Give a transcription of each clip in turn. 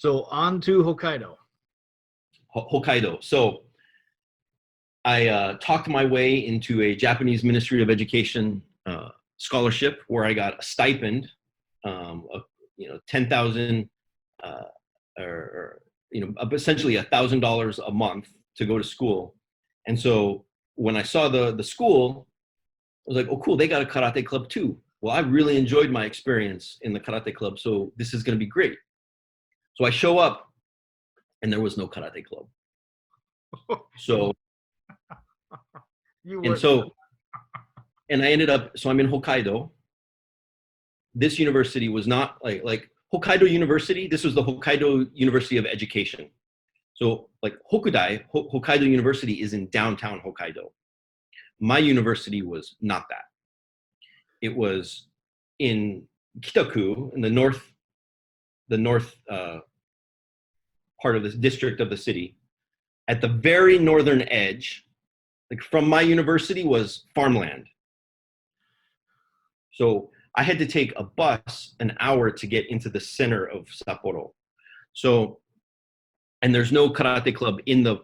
So on to Hokkaido. Hokkaido. So I talked my way into a Japanese Ministry of Education scholarship where I got a stipend of 10,000 or essentially $1,000 a month to go to school. And so when I saw the school, I was like, oh, cool, they got a karate club too. Well, I really enjoyed my experience in the karate club, so this is going to be great. So I show up, and there was no karate club. So, and I ended up, so I'm in Hokkaido. This university was not like Hokkaido University. This was the Hokkaido University of Education. So like Hokkaido University is in downtown Hokkaido. My university was not that. It was in Kitaku, in the north part of this district of the city. At the very northern edge, like from my university was farmland. So I had to take a bus an hour to get into the center of Sapporo. So, and there's no karate club in the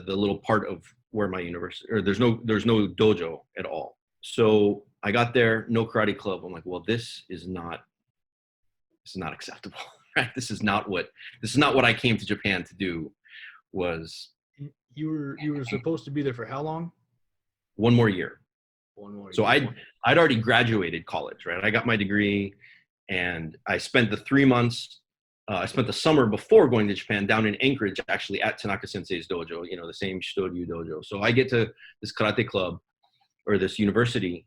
little part of where my university, or there's no dojo at all. So I got there, no karate club. I'm like, well, this is not acceptable, right? This is not what I came to Japan to do. Was you were supposed to be there for how long? One more year. So year. I'd already graduated college, right? I got my degree, and I spent the 3 months. I spent the summer before going to Japan down in Anchorage, actually at Tanaka Sensei's dojo, the same Shitoryu dojo. So I get to this karate club or this university,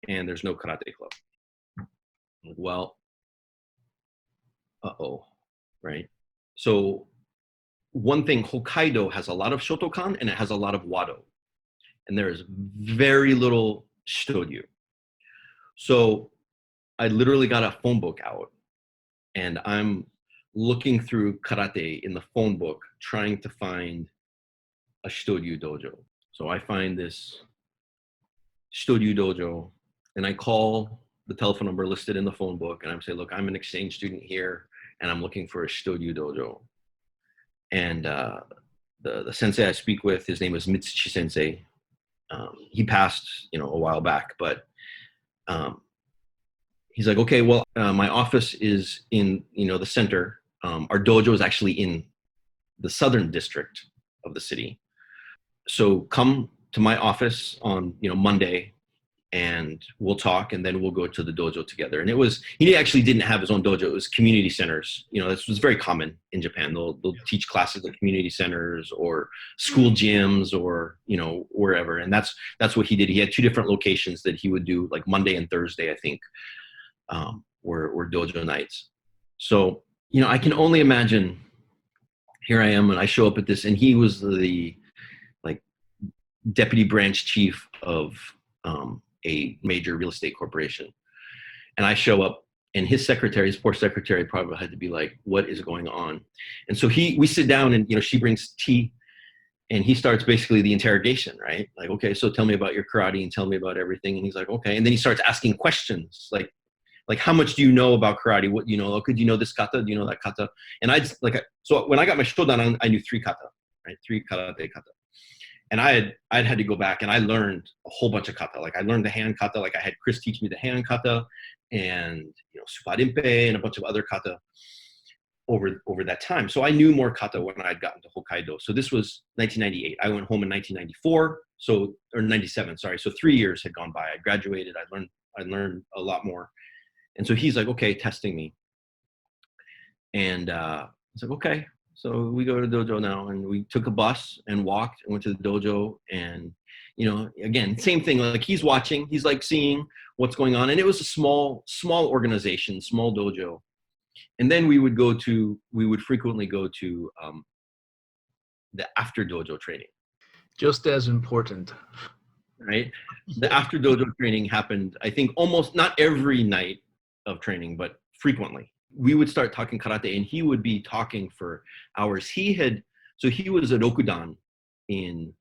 and there's no karate club. Well, right? So one thing, Hokkaido has a lot of Shotokan and it has a lot of Wado. And there is very little Shitoryu. So I literally got a phone book out, and I'm looking through karate in the phone book, trying to find a Shitoryu dojo. So I find this Shitoryu dojo, and I call the telephone number listed in the phone book, and I'm saying, look, I'm an exchange student here, and I'm looking for a Shitoryu dojo. And the sensei I speak with, his name is Mitsuchi Sensei. He passed, a while back, but he's like, okay, well, my office is in, the center. Our dojo is actually in the southern district of the city. So come to my office on, Monday, and we'll talk, and then we'll go to the dojo together. And he actually didn't have his own dojo. It was community centers. This was very common in Japan. They'll teach classes at community centers or school gyms or, wherever. And that's what he did. He had 2 different locations that he would do, like Monday and Thursday, I think, were dojo nights. So, I can only imagine, here I am, and I show up at this, and he was the deputy branch chief of a major real estate corporation. And I show up, and his poor secretary probably had to be like, what is going on? And so we sit down, and, she brings tea, and he starts basically the interrogation, right? Like, okay, so tell me about your karate and tell me about everything. And he's like, okay. And then he starts asking questions like how much do you know about karate? What, could you know this kata? Do you know that kata? And so when I got my shodan, I knew 3 kata, right? 3 karate kata. And I'd had to go back, and I learned a whole bunch of kata. Like I learned the hand kata, like I had Chris teach me the hand kata, and suparinpei and a bunch of other kata over that time. So I knew more kata when I'd gotten to Hokkaido. So this was 1998. I went home in 1994, or 97, sorry. So 3 years had gone by. I graduated. I learned a lot more. And so he's like, okay, testing me. And I was like, okay. So we go to the dojo now, and we took a bus and walked and went to the dojo. And, again, same thing. Like he's watching, he's like seeing what's going on. And it was a small organization, small dojo. And then we would frequently go to the after dojo training. Just as important. Right? The after dojo training happened, I think, almost not every night of training, but frequently. We would start talking karate, and he would be talking for hours. He was a rokudan in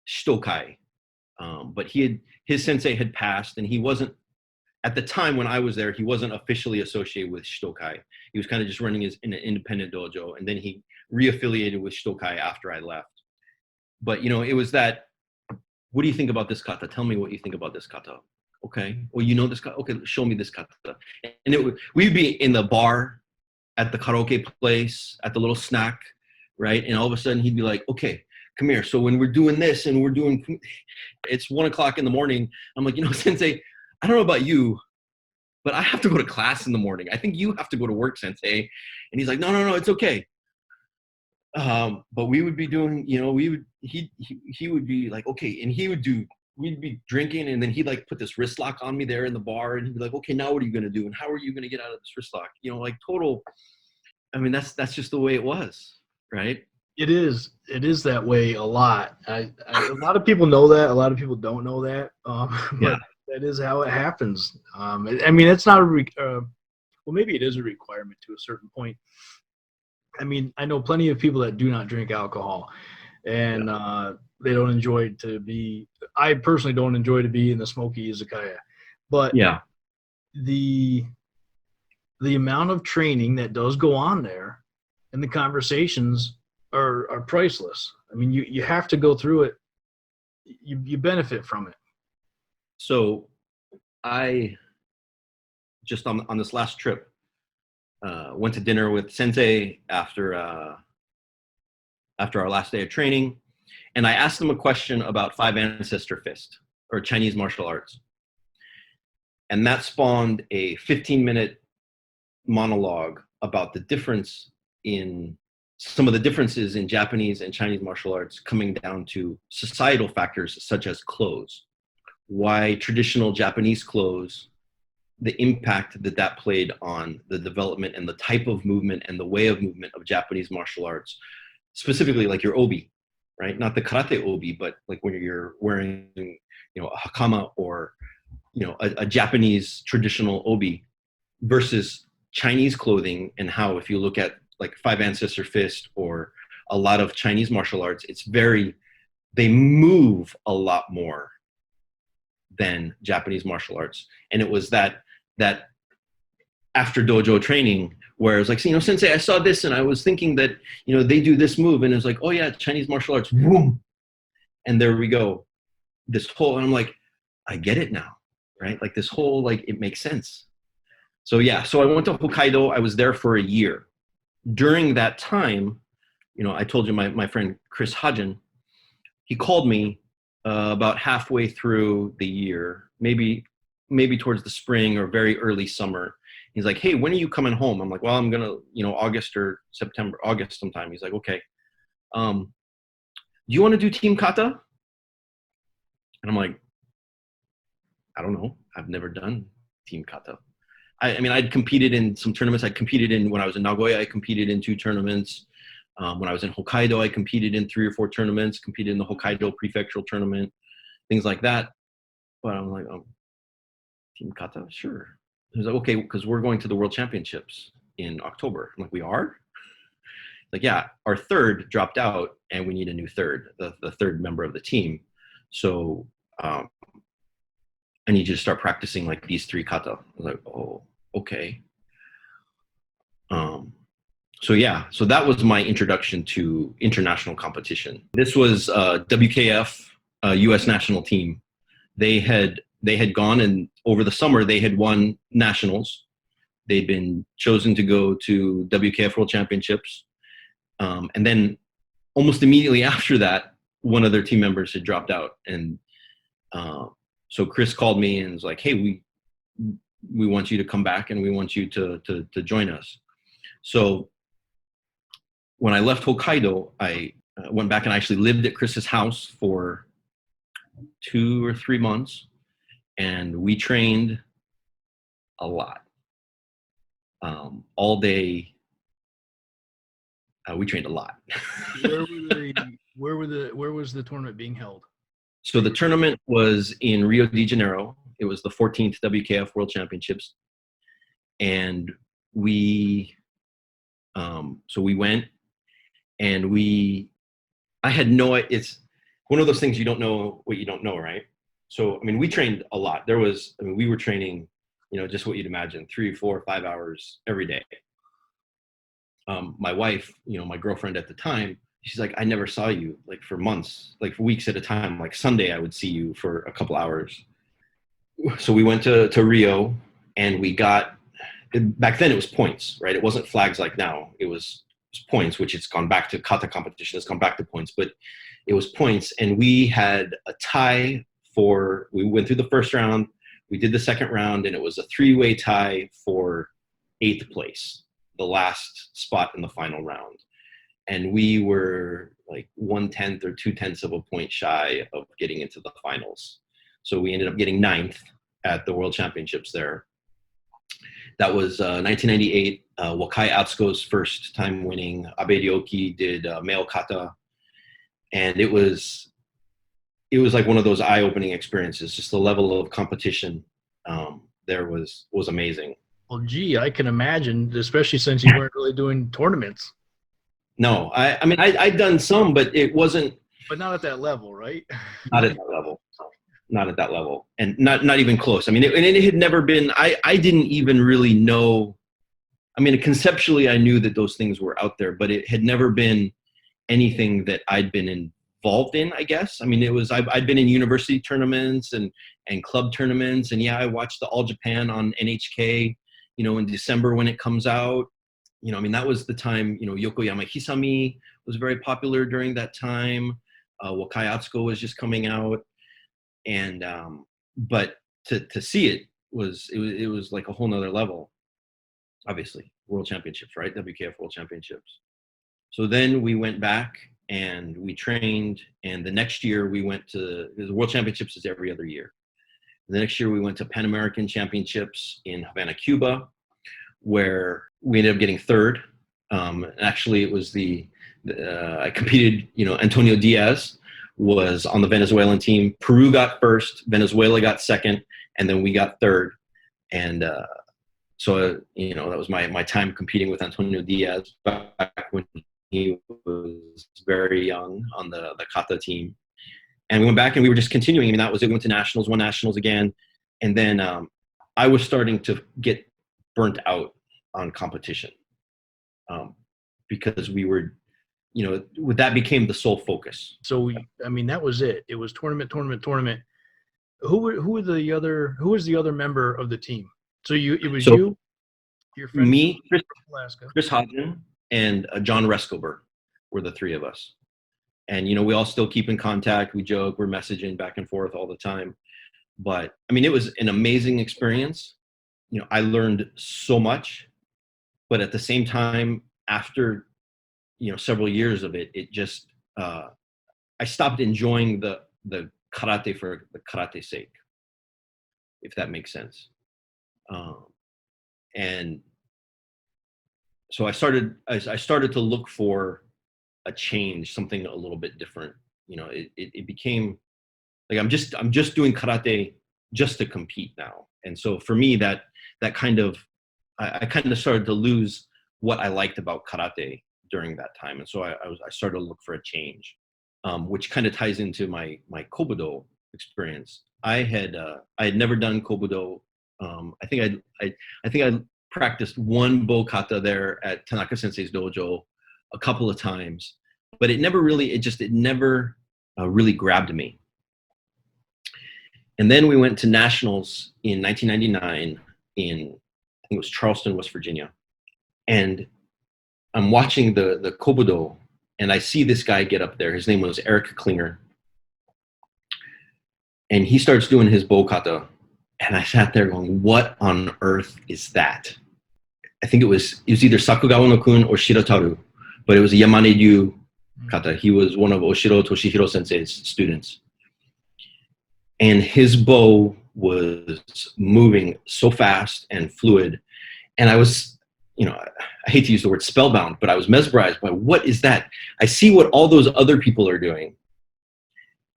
Shitokai, but his sensei had passed, and he wasn't at the time when I was there, he wasn't officially associated with Shitokai. He was kind of just running his in an independent dojo, and then he reaffiliated with Shitokai after I left. But it was that. What do you think about this kata? Tell me what you think about this kata. Okay. Well, you know this kata. Okay, show me this kata. And we'd be in the bar, at the karaoke place, at the little snack, right? And all of a sudden he'd be like, okay, come here. So when we're doing this and it's 1:00 in the morning, I'm like, Sensei, I don't know about you, but I have to go to class in the morning. I think you have to go to work, Sensei. And he's like, no, it's okay. But we would be doing, he would be like, okay. And we'd be drinking, and then he'd like put this wrist lock on me there in the bar, and he'd be like, okay, now what are you going to do? And how are you going to get out of this wrist lock? Like total, I mean, that's just the way it was. Right. It is that way a lot. A lot of people know that. A lot of people don't know that. But that is how it happens. I mean, it's not well, maybe it is a requirement to a certain point. I mean, I know plenty of people that do not drink alcohol, and they don't enjoy to be. I personally don't enjoy to be in the smoky izakaya, but the amount of training that does go on there, and the conversations are priceless. I mean, you have to go through it. You benefit from it. So, I just on this last trip. Went to dinner with Sensei after our last day of training, and I asked him a question about five ancestor fist, or Chinese martial arts, and that spawned a 15-minute monologue about the difference in some of the differences in Japanese and Chinese martial arts, coming down to societal factors such as clothes, why traditional Japanese clothes, the impact that played on the development and the type of movement and the way of movement of Japanese martial arts, specifically like your obi, right? Not the karate obi, but like when you're wearing, a hakama or, a Japanese traditional obi versus Chinese clothing, and how, if you look at like five ancestor fist or a lot of Chinese martial arts, they move a lot more than Japanese martial arts. And it was that after dojo training where it was like, Sensei, I saw this and I was thinking that, they do this move, and it was like, oh yeah, Chinese martial arts, boom. And there we go. And I'm like, I get it now, right? Like this whole, like, it makes sense. So yeah, so I went to Hokkaido. I was there for a year. During that time, I told you my friend Chris Hagen, he called me about halfway through the year, maybe towards the spring or very early summer. He's like, hey, when are you coming home? I'm like, well, I'm going to, August or September, August sometime. He's like, okay. Do you want to do Team Kata? And I'm like, I don't know. I've never done Team Kata. I mean, I'd competed in some tournaments. When I was in Nagoya, I competed in 2 tournaments. When I was in Hokkaido, I competed in 3 or 4 tournaments, competed in the Hokkaido prefectural tournament, things like that. But I'm like, Team Kata, sure. He was like, okay, because we're going to the World Championships in October. I'm like, we are? Like, yeah, our third dropped out, and we need a new third, the third member of the team. So I need you to start practicing like these 3 kata. I was like, oh, okay. So yeah, so that was my introduction to international competition. This was WKF, U.S. national team. They had gone, and over the summer they had won nationals. They'd been chosen to go to WKF World Championships, and then almost immediately after that, one of their team members had dropped out, and so Chris called me and was like, "Hey, we want you to come back, and we want you to join us." So when I left Hokkaido, I went back and I actually lived at Chris's house for 2 or 3 months, and we trained a lot. All day, we trained a lot. Where was the tournament being held? So the tournament was in Rio de Janeiro. It was the 14th WKF World Championships, and we went, and I had it's one of those things, you don't know what you don't know, right? So, I mean, we trained a lot. We were training just what you'd imagine, 3, 4, 5 hours every day. My wife, my girlfriend at the time, she's like, I never saw you like for months, like for weeks at a time. Like Sunday, I would see you for a couple hours. So we went to Rio, and we got, back then it was points, right? It wasn't flags like now. It was points, which it's gone back to kata competition. It's gone back to points, but it was points. And we had a tie we went through the first round. We did the second round, and it was a 3-way tie for 8th place, the last spot in the final round. And we were like 1/10 or 2/10 of a point shy of getting into the finals. So we ended up getting 9th at the World Championships there. That was 1998. Wakai Atsuko's first time winning. Abe Ryoki did male kata. And it was like one of those eye-opening experiences. Just the level of competition there was amazing. Well, gee, I can imagine, especially since you weren't really doing tournaments. No, I mean, I'd done some, but it wasn't. But not at that level, right? Not at that level. Not at that level, and not even close. I mean, it had never been. I didn't even really know. I mean, conceptually, I knew that those things were out there, but it had never been anything that I'd been involved in, I guess. I mean, I'd been in university tournaments and club tournaments, and yeah, I watched the All Japan on NHK, in December when it comes out. I mean, that was the time, Yokoyama Hisami was very popular during that time. Wakai Atsuko was just coming out. And, but to see it was like a whole nother level, obviously. World Championships, right? WKF World Championships. So then we went back and we trained, and the next year we went to, the World Championships is every other year. The next year we went to Pan American Championships in Havana, Cuba, where we ended up getting 3rd. Actually, it was I competed, Antonio Diaz was on the Venezuelan team. Peru got 1st, Venezuela got 2nd, and then we got 3rd. And so, that was my time competing with Antonio Diaz back when he was very young on the kata team. And we went back and we were just continuing. I mean, that was it. We went to nationals, won nationals again. And then I was starting to get burnt out on competition because we were, that became the sole focus. So that was it. It was tournament. Who was the other member of the team? So it was you, your friend, me, Chris Hagen, and John Reskover were the 3 of us. And we all still keep in contact. We joke, we're messaging back and forth all the time. But I mean, it was an amazing experience. I learned so much, but at the same time, after several years of it, it just I stopped enjoying the karate for the karate's sake, if that makes sense. And so I started to look for a change, something a little bit different. It became like I'm just doing karate just to compete now. And so for me, that kind of I kind of started to lose what I liked about karate during that time. And so I started to look for a change, which kind of ties into my kobudo experience. I had never done kobudo. I think I practiced one bo kata there at Tanaka Sensei's dojo a couple of times, but it never really grabbed me. And then we went to nationals in 1999 in, I think it was Charleston, West Virginia. And I'm watching the kobudo, and I see this guy get up there. His name was Eric Klinger. And he starts doing his bo kata. And I sat there going, what on earth is that? I think it was either Sakugawa no kun or Shirotaru, but it was a Yamane Ryu kata. He was one of Oshiro Toshihiro Sensei's students. And his bow was moving so fast and fluid. And I was, I hate to use the word spellbound, but I was mesmerized by, what is that? I see what all those other people are doing.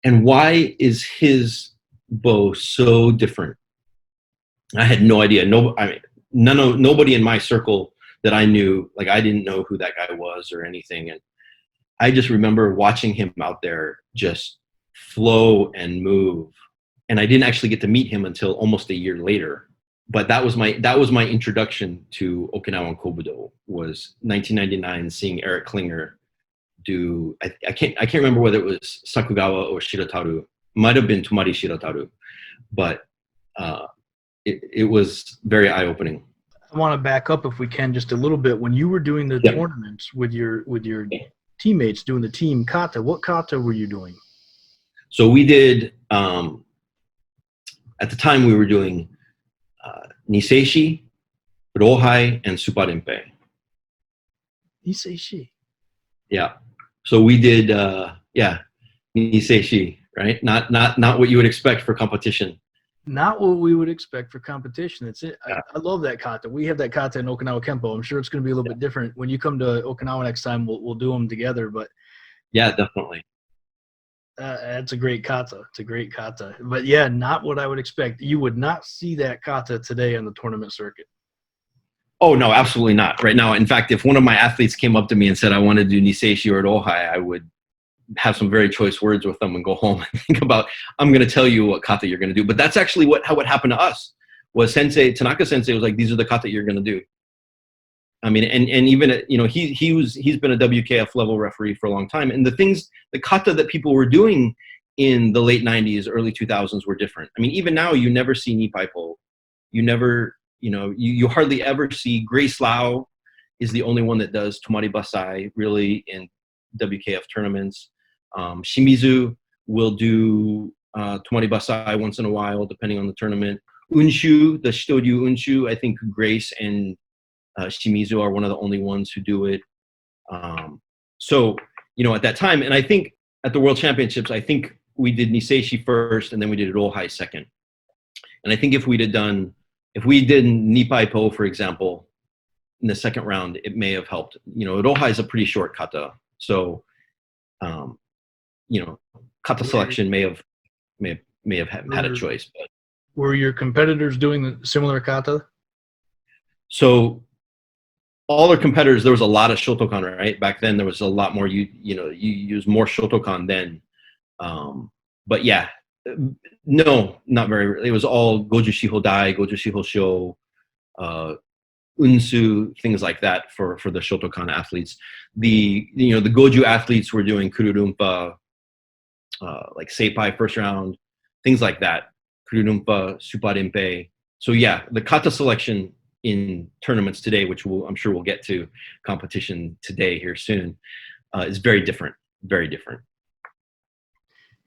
And why is his bow so different? I had no idea. Nobody in my circle that I knew, like I didn't know who that guy was or anything. And I just remember watching him out there just flow and move. And I didn't actually get to meet him until almost a year later. but that was my introduction to Okinawan kobudo. Was 1999, seeing Eric Klinger do. I can't remember whether it was Sakugawa or Shirotaru. Might have been Tomari Shirotaru, but it was very eye opening. I want to back up if we can just a little bit. When you were doing the Yep. tournaments with your teammates doing the Team Kata, what kata were you doing? So we did at the time we were doing Niseishi, Rohai, and Suparinpei. Niseishi. Yeah. So we did Niseishi, right? Not what you would expect for competition. Not what we would expect for competition. It's it. Yeah. I love that kata. We have that kata in Okinawa Kempo. I'm sure it's going to be a little bit different when you come to Okinawa next time. We'll do them together. But Yeah, definitely. that's a great kata. It's a great kata. But yeah, not what I would expect. You would not see that kata today on the tournament circuit. Oh no, absolutely not. Right now, in fact, if one of my athletes came up to me and said I want to do Niseishi or Rohai, I would have some very choice words with them and go home and think about, I'm going to tell you what kata you're going to do. But that's actually what happened to us. Was Tanaka Sensei was like, these are the kata you're going to do. I mean, and even, you know, he's been a WKF level referee for a long time. And the kata that people were doing in the late 90s, early 2000s were different. I mean, even now you never see Nipai Po. You never, you hardly ever see. Grace Lau is the only one that does Tomari Basai really in WKF tournaments. Shimizu will do Tomari Basai once in a while, depending on the tournament. Unshu, the Shitoryu Unshu, I think Grace and Shimizu are one of the only ones who do it. So, at that time, and I think at the World Championships, I think we did Niseishi first, and then we did Rohai second. And I think if we did Nipai Po, for example, in the second round, it may have helped. Rohai is a pretty short kata, so kata selection may have had a choice. But were your competitors doing the similar kata? So all our competitors, there was a lot of Shotokan, right? Back then, there was a lot more. You use more Shotokan then, but yeah, no, not very. It was all Goju Shiho Dai, Goju Shiho Sho, Unsu, things like that for the Shotokan athletes. The Goju athletes were doing Kururumpa, like Seipai first round, things like that. Kururumpa, Suparinpei. So yeah, the kata selection in tournaments today, which I'm sure we'll get to competition today here soon, is very different. Very different.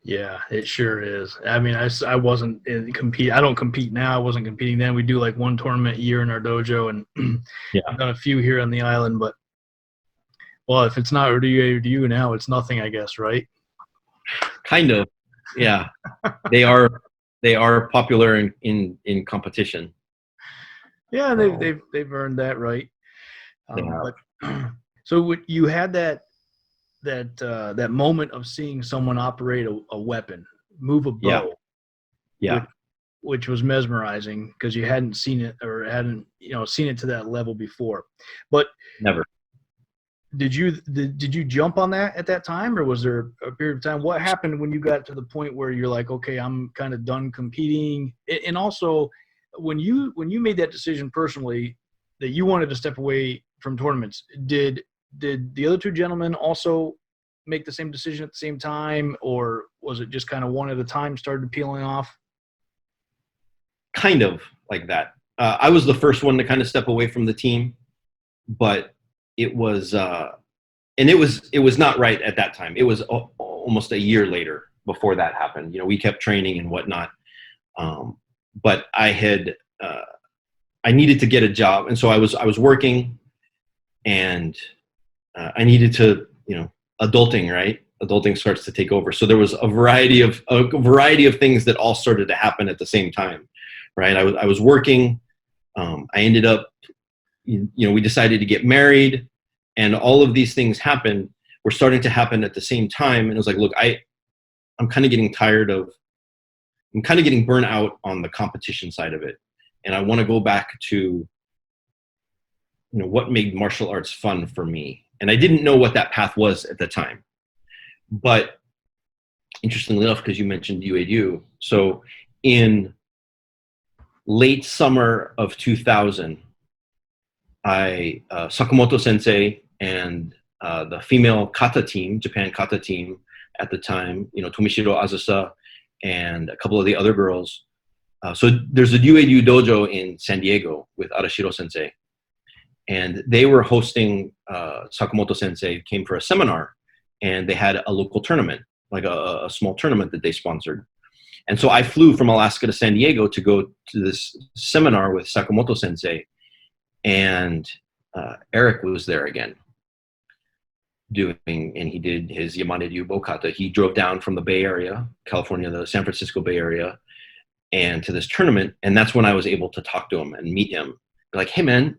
Yeah, it sure is. I mean, I wasn't compete. I don't compete now. I wasn't competing then. We do like one tournament a year in our dojo, and Yeah. I've done a few here on the island. But well, if it's not Ryu now, it's nothing, I guess, right? Kind of. Yeah, they are popular in competition. Yeah, they've earned that right. But so you had that moment of seeing someone operate a weapon, move a bow, yeah, which was mesmerizing because you hadn't seen it or hadn't seen it to that level before. But never. Did you jump on that at that time, or was there a period of time? What happened when you got to the point where you're like, okay, I'm kind of done competing? And also, when you made that decision personally that you wanted to step away from tournaments, did the other two gentlemen also make the same decision at the same time, or was it just kind of one at a time started peeling off? Kind of like that. I was the first one to kind of step away from the team, but it was and it was not right at that time. It was almost a year later before that happened. We kept training and whatnot, but I needed to get a job, and so I was working, and I needed to adulting, right? Adulting starts to take over. So there was a variety of things that all started to happen at the same time, right? I was working. I ended up, we decided to get married, and all of these things were starting to happen at the same time. And it was like, look, I'm kind of getting burnt out on the competition side of it. And I want to go back to, what made martial arts fun for me. And I didn't know what that path was at the time. But interestingly enough, because you mentioned UAU, so in late summer of 2000, Sakamoto Sensei and the female kata team, Japan kata team at the time, Tomishiro Azusa and a couple of the other girls. So there's a UAU dojo in San Diego with Arashiro Sensei. And they were hosting, Sakamoto Sensei came for a seminar, and they had a local tournament, like a small tournament that they sponsored. And so I flew from Alaska to San Diego to go to this seminar with Sakamoto Sensei. And Eric was there again and he did his Yamane Ryu Bokata. He drove down from the Bay Area, California, the San Francisco Bay Area, and to this tournament. And that's when I was able to talk to him and meet him. Like, hey man,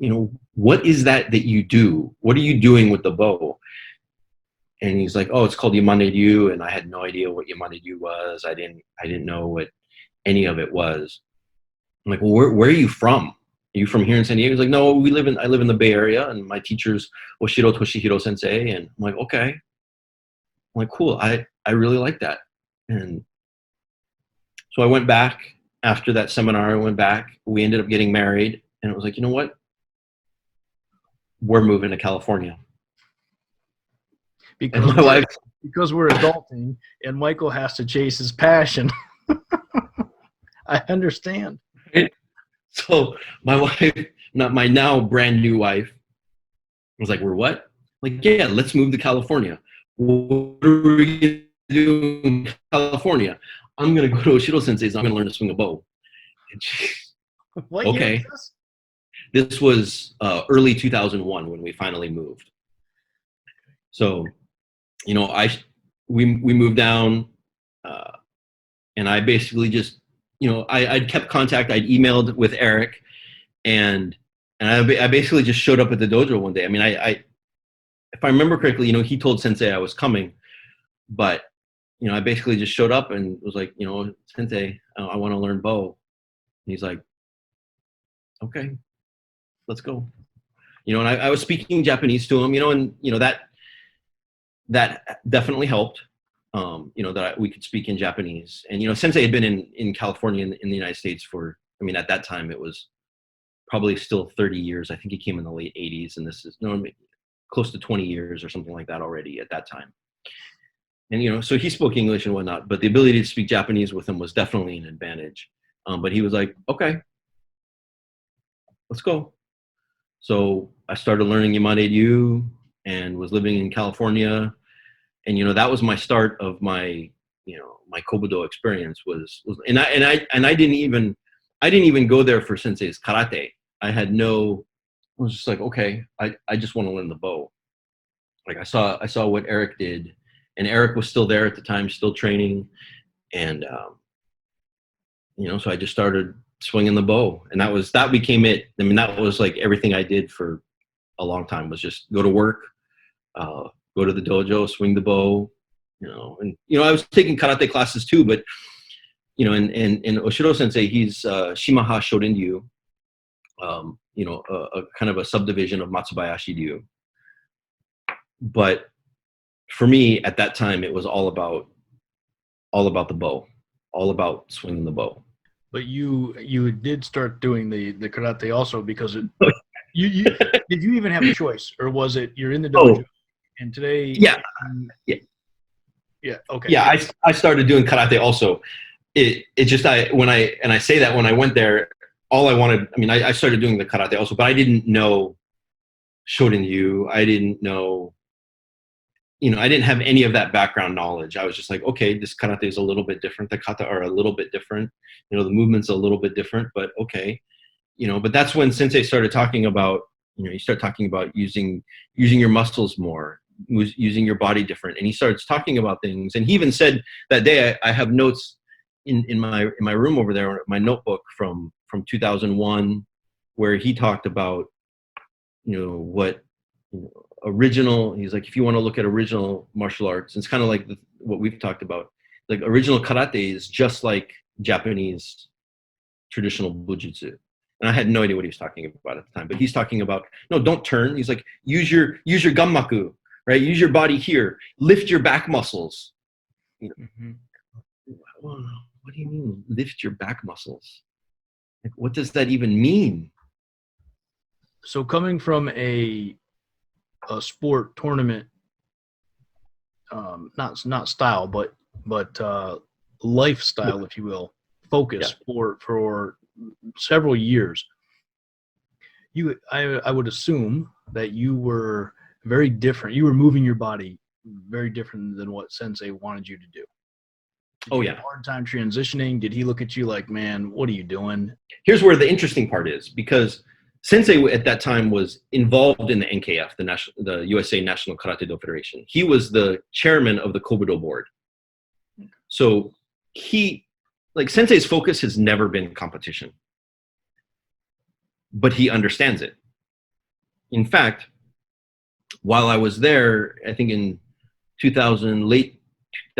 what is that you do? What are you doing with the bow? And he's like, oh, it's called Yamane Ryu. And I had no idea what Yamane Ryu was. I didn't know what any of it was. I'm like, well, where are you from? Are you from here in San Diego? He's like, no, I live in the Bay Area, and my teacher's Oshiro Toshihiro Sensei. And I'm like, okay. I'm like, cool. I really like that. And so I went back after that seminar. I went back. We ended up getting married, and it was like, you know what? We're moving to California. Because my wife, because we're adulting, and Michael has to chase his passion. I understand. So my wife, not my now brand new wife, was like, we're what? I'm like, yeah, let's move to California. What are we going to do in California? I'm going to go to Oshiro Sensei's. I'm going to learn to swing a bow. And she, what okay. Year is this? This was early 2001 when we finally moved. So, we moved down, and I basically just, I'd kept contact. I'd emailed with Eric, and I basically just showed up at the dojo one day. I mean, if I remember correctly, he told Sensei I was coming, but I basically just showed up and was like, Sensei, I want to learn bow. And he's like, okay, let's go. And I was speaking Japanese to him, and that definitely helped. That we could speak in Japanese. And, Sensei had been in California in the United States for, at that time it was probably still 30 years. I think he came in the late 80s, and this is close to 20 years or something like that already at that time. And, so he spoke English and whatnot, but the ability to speak Japanese with him was definitely an advantage. But he was like, okay, let's go. So I started learning Yamane Ryu and was living in California. And that was my start of my my kobudo experience and I didn't even go there for Sensei's karate. I was just like, okay, I just want to learn the bow. Like I saw what Eric did, and Eric was still there at the time, still training, and so I just started swinging the bow, and that became it. That was like everything I did for a long time, was just go to work, go to the dojo, swing the bow, and I was taking karate classes too, but and Oshiro Sensei, he's Shimaha Shorin Ryu, a kind of a subdivision of Matsubayashi Ryu. But for me at that time, it was all about the bow, all about swinging the bow. But you did start doing the karate also because you did you even have a choice, or was it you're in the dojo and today? Yeah. Okay. Yeah, I started doing karate also. It just when I went there, all I wanted. I started doing the karate also, but I didn't know Shorin Ryu. I didn't know. I didn't have any of that background knowledge. I was just like, okay, this karate is a little bit different. The kata are a little bit different. The movement's a little bit different, but okay. But that's when Sensei started talking about, you start talking about using your muscles more, using your body different. And he starts talking about things. And he even said that day, I have notes in my room over there, my notebook from 2001, where he talked about, what, original, he's like, if you want to look at original martial arts, it's kind of like what we've talked about, like original karate is just like Japanese traditional bujutsu. And I had no idea what he was talking about at the time, but he's talking about, no, don't turn. He's like, use your gammaku, right? Use your body here, lift your back muscles. Mm-hmm. What do you mean lift your back muscles? Like, what does that even mean? So coming from a sport tournament, not style, but lifestyle, if you will, Yeah. focus for several years, I would assume that you were very different. You were moving your body very different than what Sensei wanted you to do. Did Oh you have yeah. a hard time transitioning? Did he look at you like, man, what are you doing? Here's where the interesting part is, because Sensei at that time was involved in the NKF, the USA National Karate Do Federation. He was the chairman of the kobudo board. So Sensei's focus has never been competition, but he understands it. In fact, while I was there, I think in late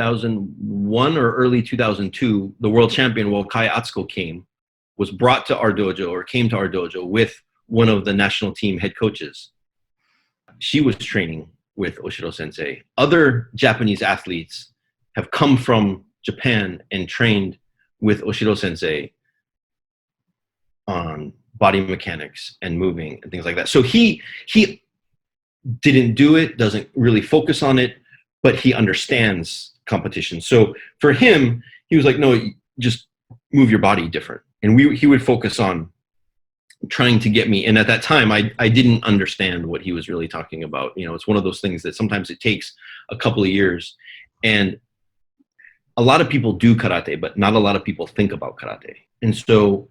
2001 or early 2002, the world champion Kai Atsuko was brought to our dojo, or came to our dojo with one of the national team head coaches. She was training with Oshiro Sensei. Other Japanese athletes have come from Japan and trained with Oshiro Sensei on body mechanics and moving and things like that. So he didn't do it, doesn't really focus on it, but he understands competition. So for him, he was like, no, just move your body different. And he would focus on trying to get me. And at that time, I didn't understand what he was really talking about. You know, it's one of those things that sometimes it takes a couple of years. And a lot of people do karate, but not a lot of people think about karate. And so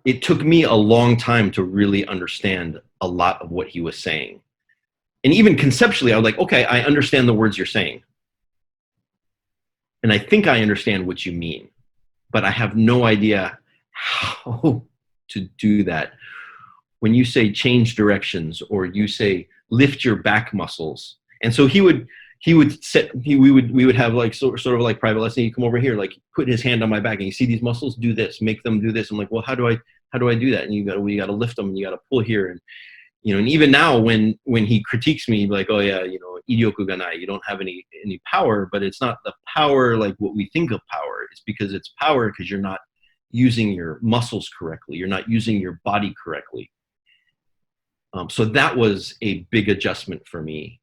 it took me a long time to really understand a lot of what he was saying. And even conceptually, I was like, okay, I understand the words you're saying. And I think I understand what you mean, but I have no idea how to do that. When you say change directions, or you say lift your back muscles. And so we would have like sort of like private lesson. He'd come over here, like put his hand on my back, and you see these muscles, do this, make them do this. I'm like, well, how do I do that? And we got to lift them, and you got to pull here. And, you know, and even now when he critiques me, like, oh yeah, you know, idioku ga nai, you don't have any power, but it's not the power like what we think of power. It's because it's power because you're not using your muscles correctly. You're not using your body correctly. So that was a big adjustment for me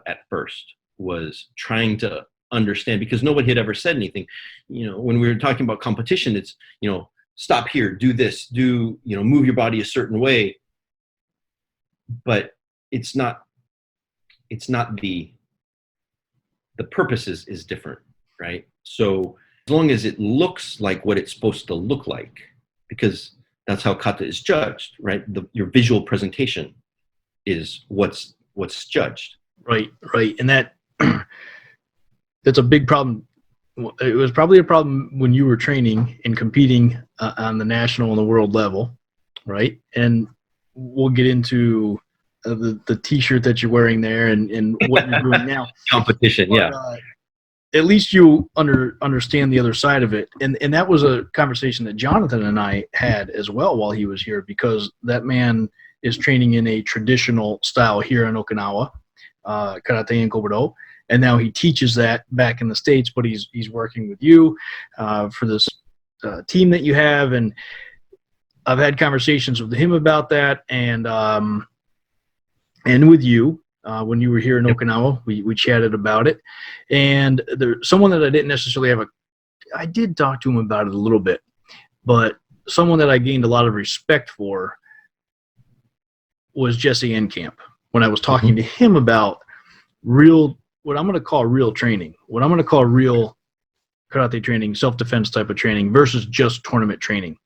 at first, was trying to understand, because nobody had ever said anything. You know, when we were talking about competition, it's, you know, stop here, do this, move your body a certain way. But it's not the purpose is different, right? So as long as it looks like what it's supposed to look like, because that's how kata is judged, right? Your visual presentation is what's judged. Right. And that's a big problem. It was probably a problem when you were training and competing on the national and the world level, right? And we'll get into the T-shirt that you're wearing there and what you're doing now. Competition, but, yeah. At least you understand the other side of it. And that was a conversation that Jonathan and I had as well while he was here, because that man is training in a traditional style here in Okinawa, karate and kobudo. And now he teaches that back in the States, but he's working with you for this team that you have. And I've had conversations with him about that, and with you. When you were here in Okinawa, we chatted about it. And there's someone that I didn't necessarily I did talk to him about it a little bit, but someone that I gained a lot of respect for was Jesse Enkamp. When I was talking to him about what I'm going to call real training, what I'm going to call real karate training, self-defense type of training versus just tournament training.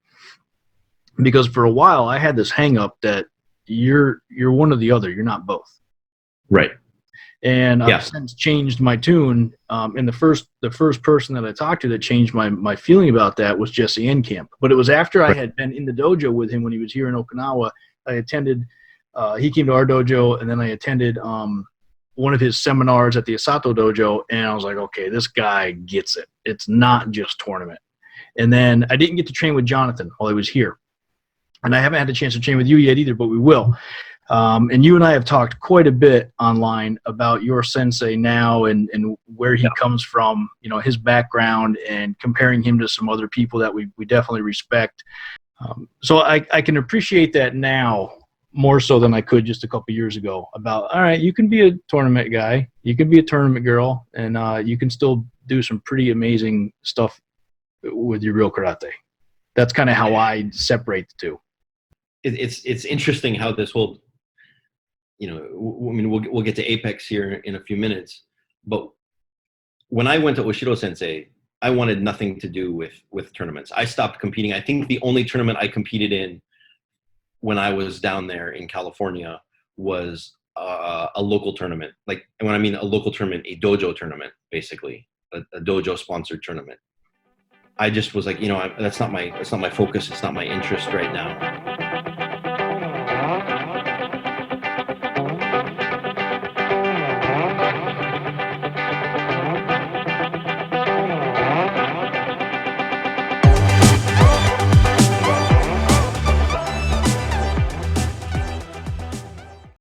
Because for a while I had this hang up that you're one or the other, you're not both. Right. And I've since changed my tune. And the first person that I talked to that changed my feeling about that was Jesse Enkamp. But it was after I had been in the dojo with him when he was here in Okinawa. I attended, he came to our dojo, and then I attended one of his seminars at the Asato dojo, and I was like, okay, this guy gets it. It's not just tournament. And then I didn't get to train with Jonathan while I was here. And I haven't had a chance to train with you yet either, but we will. And you and I have talked quite a bit online about your sensei now and where he comes from, you know, his background and comparing him to some other people that we definitely respect. So I can appreciate that now more so than I could just a couple years ago about, all right, you can be a tournament guy, you can be a tournament girl, and you can still do some pretty amazing stuff with your real karate. That's kind of how I separate the two. It's interesting how this whole, you know, I mean, we'll get to Apex here in a few minutes, but when I went to Oshiro Sensei, I wanted nothing to do with tournaments. I stopped competing. I think the only tournament I competed in when I was down there in California was a local tournament. Like, and when I mean a local tournament, a dojo tournament, basically a dojo sponsored tournament. I just was like, you know, that's not my focus. It's not my interest right now.